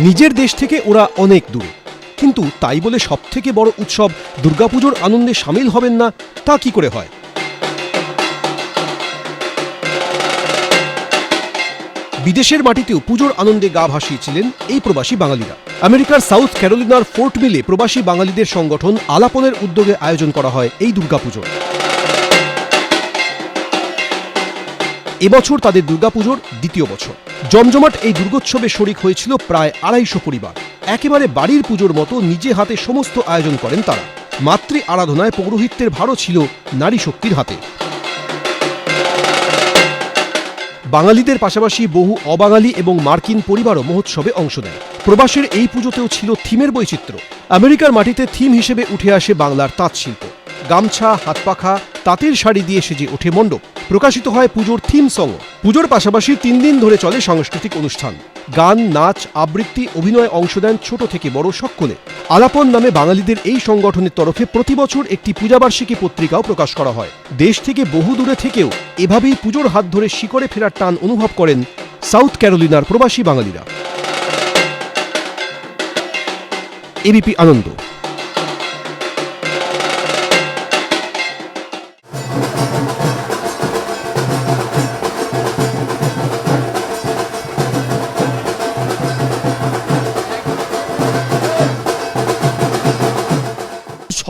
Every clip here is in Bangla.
নিজের দেশ থেকে ওরা অনেক দূরে, কিন্তু তাই বলে সবথেকে বড় উৎসব দুর্গাপুজোর আনন্দে সামিল হবেন না, তা কি করে হয়? বিদেশের মাটিতেও পুজোর আনন্দে গা ভাসিয়েছিলেন এই প্রবাসী বাঙালিরা। আমেরিকার সাউথ ক্যারোলিনার ফোর্ট মিলে প্রবাসী বাঙালিদের সংগঠন আলাপনের উদ্যোগে আয়োজন করা হয় এই দুর্গাপুজোর। এবছর তাদের দুর্গাপুজোর দ্বিতীয় বছর। জমজমাট এই দুর্গোৎসবে শরিক হয়েছিল প্রায় ২৫০ পরিবার। একেবারে বাড়ির পুজোর মতো নিজে হাতে সমস্ত আয়োজন করেন তারা। মাতৃ আরাধনায় পৌরোহিত্যের ভারও ছিল নারী শক্তির হাতে। বাঙালিদের পাশাপাশি বহু অবাঙালি এবং মার্কিন পরিবারও মহোৎসবে অংশ নেয়। প্রবাসের এই পুজোতেও ছিল থিমের বৈচিত্র্য। আমেরিকার মাটিতে থিম হিসেবে উঠে আসে বাংলার তাঁত শিল্প। গামছা, হাতপাখা, তাঁতের শাড়ি দিয়ে সেজে ওঠে মণ্ডপ। প্রকাশিত হয় পুজোর থিম সং। পুজোর পাশাপাশি ৩ দিন ধরে চলে সাংস্কৃতিক অনুষ্ঠান। গান, নাচ, আবৃত্তি, অভিনয়ে অংশ দেন ছোট থেকে বড় সকলে। আলাপন নামে বাঙালিদের এই সংগঠনের তরফে প্রতি বছর একটি পূজাবার্ষিকী পত্রিকাও প্রকাশ করা হয়। দেশ থেকে বহু দূরে থেকেও এভাবেই পুজোর হাত ধরে শিকড়ে ফেরার টান অনুভব করেন সাউথ ক্যারোলিনার প্রবাসী বাঙালিরা। এবিপি আনন্দ।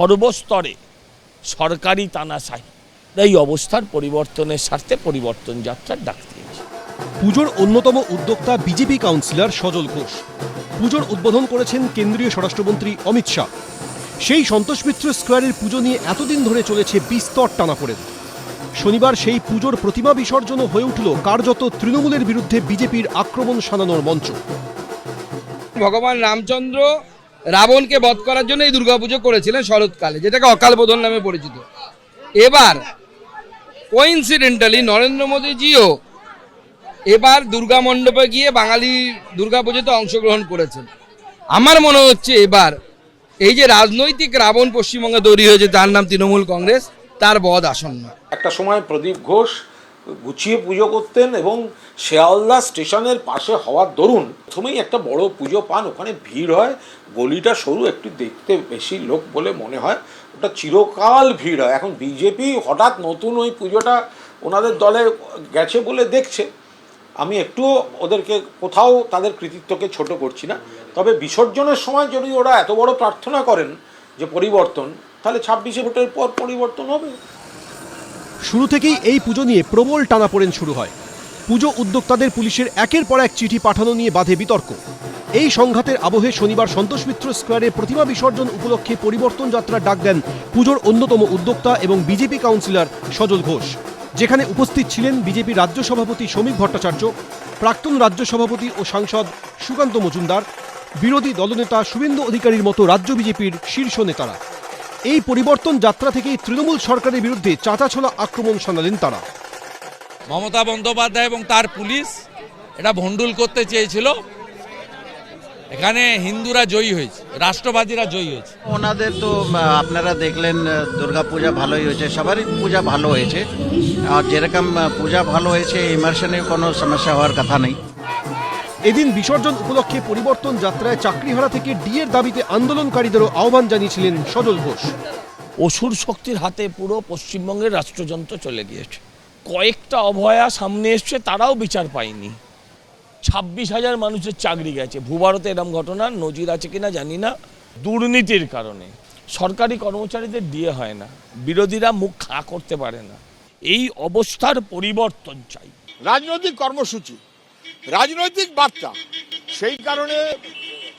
সর্বস্তরে সরকারি তানাশাই এই অবস্থার পরিবর্তনের স্বার্থে পরিবর্তন যাত্রার ডাক দিয়েছে। পুজোর অন্যতম উদ্যোক্তা বিজেপি কাউন্সিলর সজল ঘোষ। পুজোর উদ্বোধন করেছেন কেন্দ্রীয় স্বরাষ্ট্রমন্ত্রী অমিত শাহ। সেই সন্তোষ মিত্র স্কোয়ারের পুজো নিয়ে এতদিন ধরে চলেছে বিস্তর টানাপোড়েন। শনিবার সেই পুজোর প্রতিমা বিসর্জনও হয়ে উঠল কার্যত তৃণমূলের বিরুদ্ধে বিজেপির আক্রমণ শানানোর মঞ্চ। ভগবান রামচন্দ্র রাবণকে বধ করার জন্য এই দুর্গাপুজো করেছিলেন শরৎকালে, যেটাকে অকাল বোধন নামে পরিচিত। এবার কোইন্সিডেন্টালি নরেন্দ্র মোদীজিও এবার দুর্গা মণ্ডপে গিয়ে বাঙালি দুর্গাপুজোতে অংশগ্রহণ করেছেন। আমার মনে হচ্ছে এবার এই যে রাজনৈতিক রাবণ পশ্চিমবঙ্গে তৈরি হয়েছে, তার নাম তৃণমূল কংগ্রেস, তার বধ আসন্ন। একটা সময় প্রদীপ ঘোষ গুছিয়ে পুজো করতেন এবং শিয়ালদা স্টেশনের পাশে হওয়ার দরুন প্রথমেই একটা বড় পুজো পান। ওখানে ভিড় হয়, গলিটা সরু, একটু দেখতে বেশি লোক বলে মনে হয়, ওটা চিরকাল ভিড় হয়। এখন বিজেপি হঠাৎ নতুন ওই পুজোটা ওনাদের দলে গেছে বলে দেখছে। আমি একটুও ওদেরকে কোথাও তাদের কৃতিত্বকে ছোট করছি না, তবে বিসর্জনের সময় যদি ওরা এত বড় প্রার্থনা করেন যে পরিবর্তন, তাহলে ২৬শে ভোটের পর পরিবর্তন হবে। শুরু থেকেই এই পুজো নিয়ে প্রবল টানাপোড়েন শুরু হয়। পুজো উদ্যোক্তাদের পুলিশের একের পর এক চিঠি পাঠানো নিয়ে বাধে বিতর্ক। এই সংঘাতের আবহে শনিবার সন্তোষ মিত্র স্কোয়ারে প্রতিমা বিসর্জন উপলক্ষে পরিবর্তন যাত্রার ডাক দেন পুজোর অন্যতম উদ্যোক্তা এবং বিজেপি কাউন্সিলর সজল ঘোষ, যেখানে উপস্থিত ছিলেন বিজেপি রাজ্য সভাপতি সমীক ভট্টাচার্য, প্রাক্তন রাজ্য সভাপতি ও সাংসদ সুকান্ত মজুমদার, বিরোধী দলনেতা শুভেন্দু অধিকারীর মতো রাজ্য বিজেপির শীর্ষ নেতারা। এই পরিবর্তন যাত্রা থেকেই তৃণমূল সরকারের বিরুদ্ধে চাঁচাছোলা আক্রমণ শানালেন তারা। মমতা বন্দ্যোপাধ্যায় এবং তার পুলিশ এটা ভণ্ডুল করতে চেয়েছিল। এখানে হিন্দুরা জয়ী হয়েছে, রাষ্ট্রবাদীরা জয়ী হয়েছে। ওনাদের তো আপনারা দেখলেন দুর্গাপূজা ভালোই হয়েছে, সবারই পূজা ভালো হয়েছে। আর যেরকম পূজা ভালো হয়েছে, ইমার্শনে কোনো সমস্যা হওয়ার কথা নেই। এদিন বিসর্জন উপলক্ষে পরিবর্তন যাত্রায় চাকরিহারা থেকে ডিএর দাবিতে আন্দোলনকারীদেরও আহ্বান জানিয়েছিলেন সজল ঘোষ। অসুর শক্তির হাতে পুরো পশ্চিমবঙ্গের রাষ্ট্রযন্ত্র চলে গিয়েছে। কয়েকটা অভয়া সামনে এসছে, তারাও বিচার পায়নি। ২৬,০০০ মানুষের চাকরি গেছে। ভূভারতে এরম ঘটনা নজির আছে কিনা জানি না। দুর্নীতির কারণে সরকারি কর্মচারীদের ডিএ হয় না, বিরোধীরা মুখ খাঁ করতে পারে না। এই অবস্থার পরিবর্তন চাই। রাজনৈতিক কর্মসূচি, রাজনৈতিক বার্তা, সেই কারণে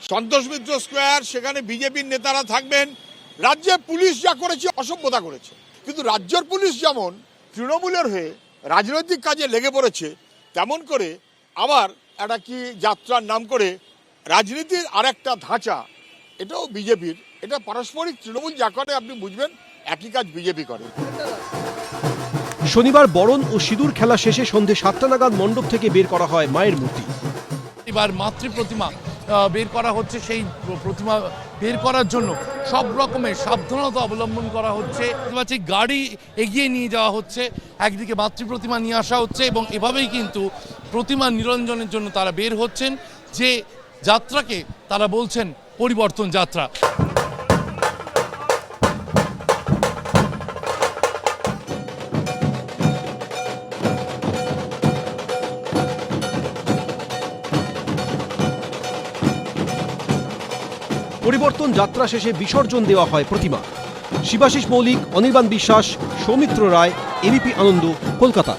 সন্তোষ মিত্র স্কোয়ার, সেখানে বিজেপির নেতারা থাকবেন। রাজ্যে পুলিশ যা করেছে অসভ্যতা করেছে, কিন্তু রাজ্যের পুলিশ যেমন তৃণমূলের হয়ে রাজনৈতিক কাজে লেগে পড়েছে, তেমন করে আবার একটা কি যাত্রার নাম করে রাজনীতির আরেকটা ধাঁচা, এটাও বিজেপির। এটা পারস্পরিক, তৃণমূল যা করে আপনি বুঝবেন একই কাজ বিজেপি করে। শনিবার বরণ ও সিঁদুর খেলা শেষে সন্ধ্যে ৭টা নাগাদ মণ্ডপ থেকে বের করা হয় মায়ের মূর্তি। এবার মাতৃ প্রতিমা বের করা হচ্ছে। সেই প্রতিমা বের করার জন্য সব রকমের সাবধানতা অবলম্বন করা হচ্ছে। গাড়ি এগিয়ে নিয়ে যাওয়া হচ্ছে, একদিকে মাতৃ প্রতিমা নিয়ে আসা হচ্ছে এবং এভাবেই কিন্তু প্রতিমা নিরঞ্জনের জন্য তারা বের হচ্ছেন। যে যাত্রাকে তারা বলছেন পরিবর্তন যাত্রা। পরিবর্তন যাত্রা শেষে বিসর্জন দেওয়া হয় প্রতিমা। শিবাশিস মৌলিক, অনির্বাণ বিশ্বাস, সৌমিত্র রায়, এবিপি আনন্দ, কলকাতা।